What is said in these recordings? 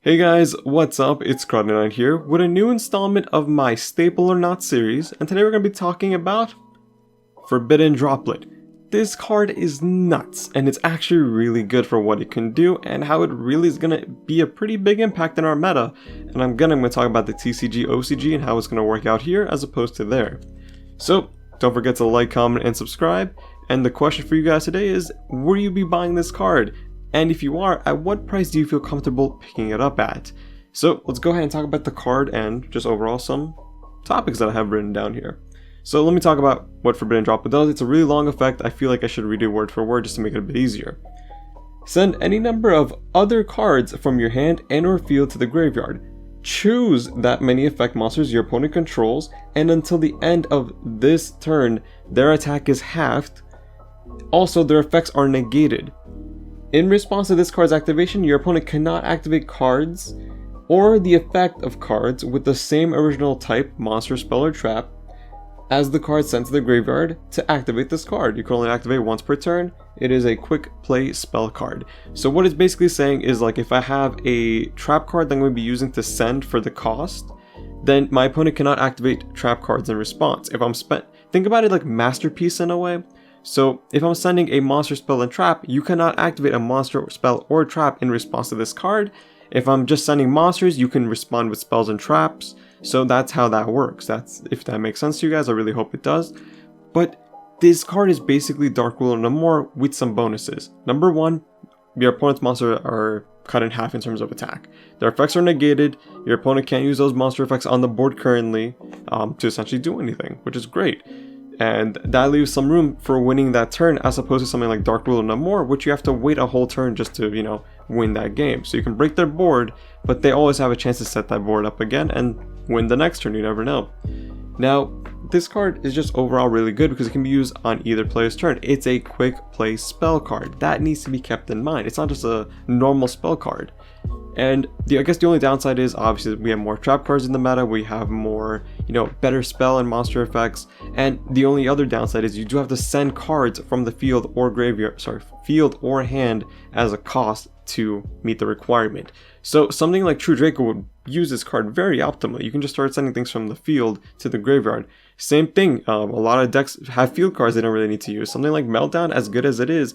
Hey guys, what's up? It's Crowd99 here with a new installment of my Staple or Not series, and today we're going to be talking about Forbidden Droplet. This card is nuts, and it's actually really good for what it can do and how it really is going to be a pretty big impact in our meta. And I'm going to talk about the TCG, OCG, and how it's going to work out here as opposed to there. So, don't forget to like, comment, and subscribe. And the question for you guys today is, will you be buying this card? And if you are, at what price do you feel comfortable picking it up at? So let's go ahead and talk about the card and just overall some topics that I have written down here. So let me talk about what Forbidden Droplet does. It's a really long effect. I feel like I should read it word for word just to make it a bit easier. Send any number of other cards from your hand and or field to the graveyard. Choose that many effect monsters your opponent controls, and until the end of this turn, their attack is halved. Also, their effects are negated. In response to this card's activation, your opponent cannot activate cards or the effect of cards with the same original type, monster, spell, or trap as the card sent to the graveyard to activate this card. You can only activate once per turn. It is a quick play spell card. So what it's basically saying is, like, if I have a trap card that I'm going to be using to send for the cost, then my opponent cannot activate trap cards in response. If I'm think about it like Masterpiece in a way. So if I'm sending a monster, spell, and trap, you cannot activate a monster, spell, or trap in response to this card. If I'm just sending monsters, you can respond with spells and traps. So that's how that works. If that makes sense to you guys, I really hope it does. But this card is basically Dark Ruler no more with some bonuses. Number one, your opponent's monsters are cut in half in terms of attack. Their effects are negated. Your opponent can't use those monster effects on the board currently to essentially do anything, which is great. And that leaves some room for winning that turn, as opposed to something like Dark Ruler no more, which you have to wait a whole turn just to, win that game. So you can break their board, but they always have a chance to set that board up again and win the next turn. You never know. Now, this card is just overall really good because it can be used on either player's turn. It's a quick play spell card. That needs to be kept in mind. It's not just a normal spell card. And I guess the only downside is, obviously, we have more trap cards in the meta, we have more, better spell and monster effects, and the only other downside is you do have to send cards from the field or hand as a cost to meet the requirement. So something like True Draco would use this card very optimally. You can just start sending things from the field to the graveyard. Same thing, a lot of decks have field cards they don't really need to use. Something like Meltdown, as good as it is,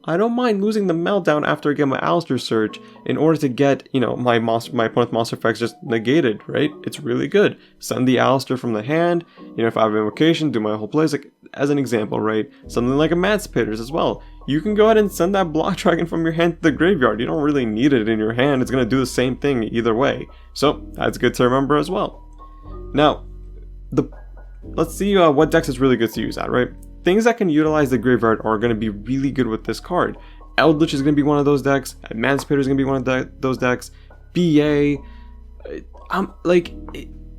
I don't mind losing the Meltdown after I get my Alistair Surge in order to get, my opponent's monster effects just negated, right? It's really good. Send the Alistair from the hand, if I have Invocation, do my whole plays, like, as an example, right? Something like Emancipators as well. You can go ahead and send that Block Dragon from your hand to the graveyard. You don't really need it in your hand. It's going to do the same thing either way. So, that's good to remember as well. Now, let's see what decks is really good to use at, right? Things that can utilize the graveyard are going to be really good with this card. Eldritch is going to be one of those decks. Emancipator is going to be one of those decks. BA.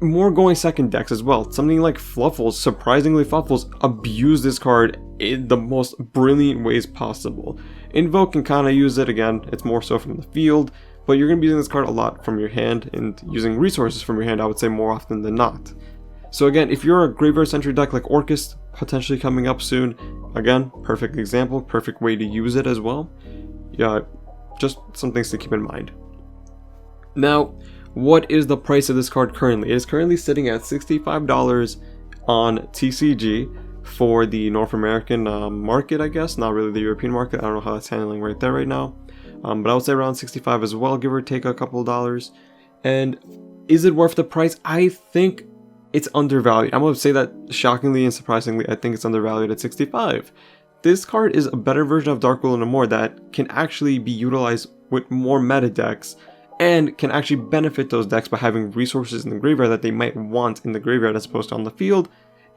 More going second decks as well. Something like Fluffles. Surprisingly, Fluffles abuse this card in the most brilliant ways possible. Invoke can kind of use it again. It's more so from the field. But you're going to be using this card a lot from your hand and using resources from your hand, I would say, more often than not. So again, if you're a graveyard-centric deck like Orcust, potentially coming up soon, again, perfect example, perfect way to use it as well. Yeah, just some things to keep in mind. Now, what is the price of this card currently? It is currently sitting at $65 on TCG for the North American market, I guess, not really the European market. I don't know how that's handling right there right now, but I would say around 65 as well, give or take a couple of dollars. And is it worth the price? I think it's undervalued. I'm going to say that shockingly and surprisingly, I think it's undervalued at 65. This card is a better version of Dark Ruler no more that can actually be utilized with more meta decks and can actually benefit those decks by having resources in the graveyard that they might want in the graveyard as opposed to on the field.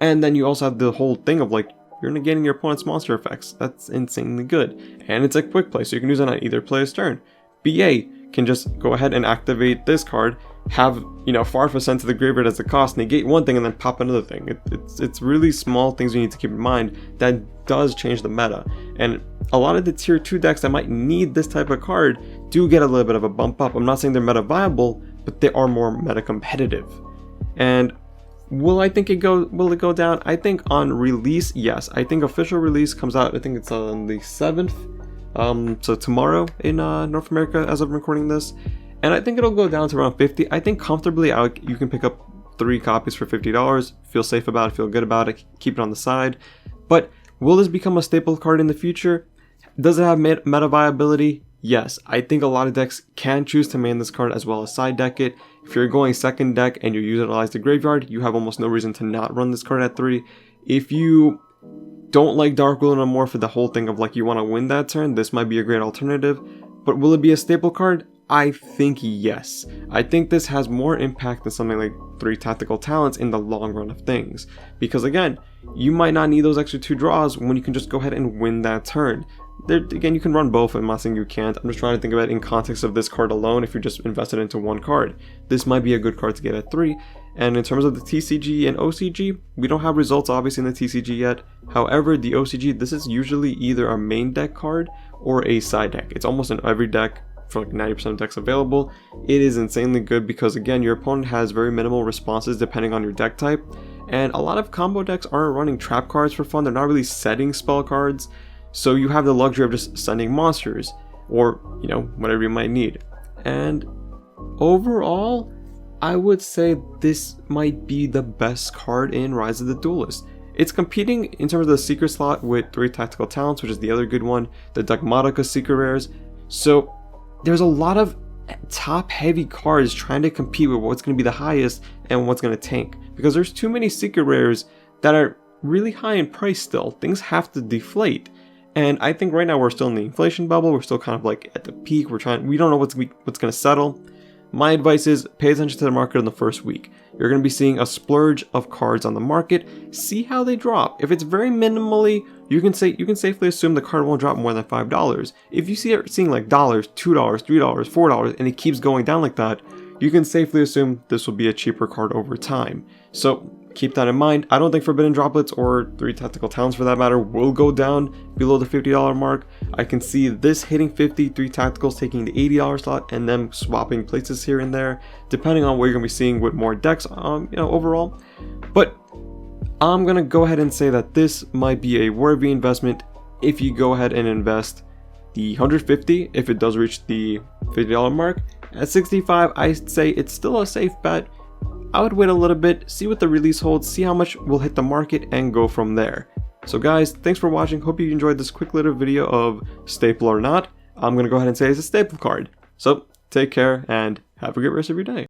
And then you also have the whole thing of, like, you're negating your opponent's monster effects. That's insanely good. And it's a quick play, so you can use it on either player's turn. BA can just go ahead and activate this card, have, Farfa sent to the graveyard as a cost, negate one thing, and then pop another thing. It's really small things you need to keep in mind that does change the meta. And a lot of the tier 2 decks that might need this type of card do get a little bit of a bump up. I'm not saying they're meta viable, but they are more meta competitive. And will it go down? I think on release, yes. I think official release comes out, I think it's on the 7th. So tomorrow in North America as of recording this. and I think it'll go down to around 50. I think comfortably you can pick up 3 copies for $50, feel safe about it, feel good about it, keep it on the side. But will this become a staple card in the future? Does it have meta viability? Yes, I think a lot of decks can choose to main this card as well as side deck it. If you're going second deck and you utilize the graveyard, you have almost no reason to not run this card at 3. If you don't like Dark Will No More for the whole thing of like you want to win that turn, this might be a great alternative. But will it be a staple card? I think yes. I think this has more impact than something like 3 Tactical Talents in the long run of things. Because again, you might not need those extra 2 draws when you can just go ahead and win that turn. Again, you can run both. I'm not saying you can't. I'm just trying to think about it in context of this card alone. If you're just invested into one card, this might be a good card to get at 3. And in terms of the TCG and OCG, we don't have results obviously in the TCG yet. However, the OCG, this is usually either a main deck card or a side deck. It's almost in every deck for like 90% of decks available. It is insanely good because again, your opponent has very minimal responses depending on your deck type. And a lot of combo decks aren't running trap cards for fun. They're not really setting spell cards. So you have the luxury of just sending monsters or, you know, whatever you might need. And overall, I would say this might be the best card in Rise of the Duelist. It's competing in terms of the secret slot with 3 Tactical Talents, which is the other good one, the Dogmatica secret rares. So there's a lot of top heavy cards trying to compete with what's going to be the highest and what's going to tank. Because there's too many secret rares that are really high in price still. Things have to deflate. And I think right now we're still in the inflation bubble. We're still kind of like at the peak. We don't know what's going to settle. My advice is pay attention to the market in the first week. You're going to be seeing a splurge of cards on the market. See how they drop. If it's very minimally, you can safely assume the card won't drop more than $5. If you see it seeing like $2, $3, $4, and it keeps going down like that, you can safely assume this will be a cheaper card over time. So keep that in mind. I don't think Forbidden Droplets or 3 Tactical Talents for that matter will go down below the $50 mark. I can see this hitting 50, 3 Tacticals taking the $80 slot, and them swapping places here and there, depending on what you're going to be seeing with more decks, overall. But I'm going to go ahead and say that this might be a worthy investment if you go ahead and invest the $150 if it does reach the $50 mark. At $65, I'd say it's still a safe bet. I would wait a little bit, see what the release holds, see how much will hit the market, and go from there. So guys, thanks for watching. Hope you enjoyed this quick little video of staple or not. I'm going to go ahead and say it's a staple card. So take care and have a great rest of your day.